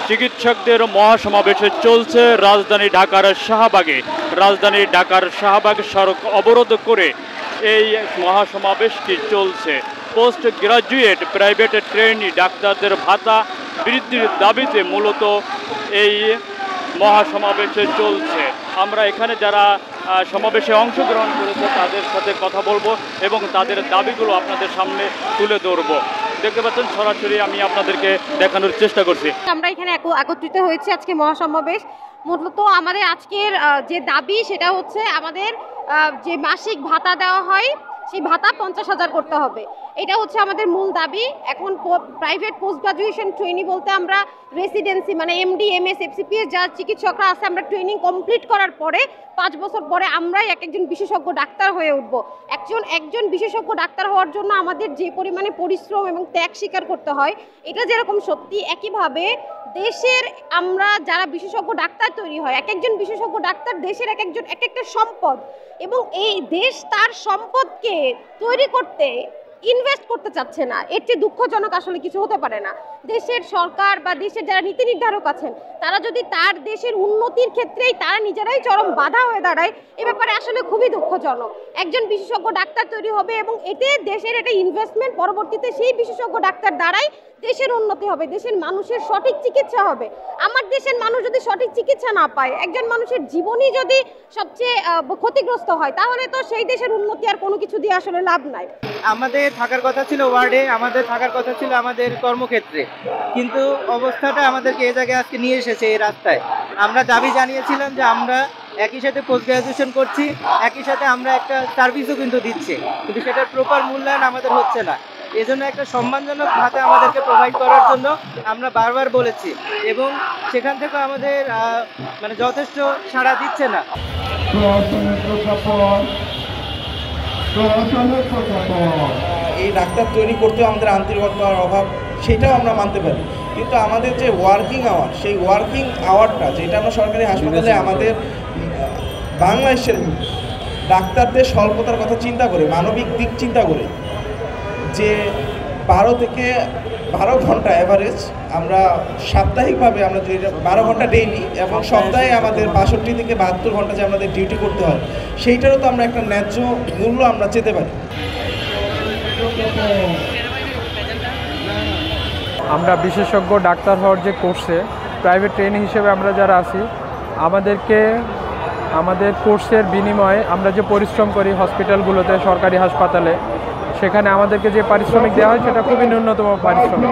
চিকিৎসকদের মহাসমাবেশ চলছে রাজধানী ঢাকার শাহবাগে। রাজধানী ঢাকার শাহবাগ সড়ক অবরোধ করে এই মহাসমাবেশটি চলছে। পোস্ট গ্রাজুয়েট প্রাইভেট ট্রেনি ডাক্তারদের ভাতা বৃদ্ধির দাবিতে মূলত এই মহাসমাবেশ চলছে। আমরা এখানে যারা সমাবেশে অংশগ্রহণ করেছে তাদের সাথে কথা বলবো এবং তাদের দাবিগুলো আপনাদের সামনে তুলে ধরবো। দেখতে পাচ্ছেন সরাসরি আমি আপনাদেরকে দেখানোর চেষ্টা করছি। আমরা এখানে একত্রিত হয়েছি আজকে মহাসমাবেশ। মূলত আমাদের আজকের যে দাবি সেটা হচ্ছে আমাদের যে মাসিক ভাতা দেওয়া হয় সেই ভাতা 50,000 করতে হবে। এটা হচ্ছে আমাদের মূল দাবি। এখন প্রাইভেট পোস্ট গ্রাজুয়েশন ট্রেনি বলতে আমরা রেসিডেন্সি মানে এমডি এমএস এফসিপিএস যা চিকিৎসকরা আছে আমরা ট্রেনিং কমপ্লিট করার পরে 5 বছর পরে আমরাই একজন বিশেষজ্ঞ ডাক্তার হয়ে উঠব। একজন বিশেষজ্ঞ ডাক্তার হওয়ার জন্য আমাদের যে পরিমাণে পরিশ্রম এবং ত্যাগ স্বীকার করতে হয় এটা যেরকম সত্যি, একইভাবে দেশের আমরা যারা বিশেষজ্ঞ ডাক্তার তৈরি হয় একজন বিশেষজ্ঞ ডাক্তার দেশের এক একটা সম্পদ এবং এই দেশ তার সম্পদকে তৈরি করতে ইনভেস্ট করতে চাচ্ছে না। এর চেয়ে দুঃখজনক আসলে কিছু হতে পারে না। দেশের সরকার বা দেশের যারা নীতি নির্ধারক আছেন তারা যদি তার দেশের উন্নতির ক্ষেত্রেই তারা নিজেরাই চরম বাধা হয়ে দাঁড়ায়, এ ব্যাপারে আসলে খুবই দুঃখজনক। একজন বিশেষজ্ঞ ডাক্তার তৈরি হবে এবং এতে দেশের একটা ইনভেস্টমেন্ট, পরবর্তীতে সেই বিশেষজ্ঞ ডাক্তার দ্বারাই দেশের উন্নতি হবে, দেশের মানুষের সঠিক চিকিৎসা হবে। আমার দেশের মানুষ যদি সঠিক চিকিৎসা না পায়, একজন মানুষের জীবনই যদি সবচেয়ে ক্ষতিগ্রস্ত হয়, তাহলে তো সেই দেশের উন্নতি আর কোনো কিছু দিয়ে আসলে লাভ নাই। আমাদের থাকার কথা ছিল ওয়ার্ডে, আমাদের থাকার কথা ছিল আমাদের কর্মক্ষেত্রে, কিন্তু অবস্থাটা আমাদেরকে এই জায়গায় আজকে নিয়ে এসেছে এই রাস্তায়। আমরা দাবি জানিয়েছিলাম যে আমরা একই সাথে পোস্ট গ্রাজুয়েশন করছি, একই সাথে আমরা একটা সার্ভিসও কিন্তু দিচ্ছি, কিন্তু সেটার প্রপার মূল্যায়ন আমাদের হচ্ছে না। এজন্য একটা সম্মানজনক ভাতা আমাদেরকে প্রোভাইড করার জন্য আমরা বারবার বলেছি এবং সেখান থেকে আমাদের মানে যথেষ্ট সাড়া দিচ্ছে না। এই ডাক্তার তৈরি করতে আমাদের আন্তরিকতার অভাব, সেটাও আমরা মানতে পারি, কিন্তু আমাদের যে ওয়ার্কিং আওয়ার, সেই ওয়ার্কিং আওয়ারটা যেটা আমরা সরকারি হাসপাতালে আমাদের বাংলাদেশের ডাক্তারদের স্বল্পতার কথা চিন্তা করে, মানবিক দিক চিন্তা করে, যে 12 থেকে 12 ঘন্টা অ্যাভারেজ আমরা সাপ্তাহিকভাবে আমরা 12 ঘন্টা ডেইলি এবং সপ্তাহে আমাদের 65 থেকে 72 ঘন্টা যে আমাদের ডিউটি করতে হয়, সেইটারও তো আমরা একটা ন্যায্য মূল্য আমরা চেতে পারি। আমরা বিশেষজ্ঞ ডাক্তার হওয়ার যে কোর্সে প্রাইভেট ট্রেনিং হিসেবে আমরা যারা আছি, আমাদের কোর্সের বিনিময়ে আমরা যে পরিশ্রম করি হসপিটালগুলোতে, সরকারি হাসপাতালে, সেখানে আমাদেরকে যে পারিশ্রমিক দেওয়া হয় সেটা খুবই ন্যূনতম পারিশ্রমিক।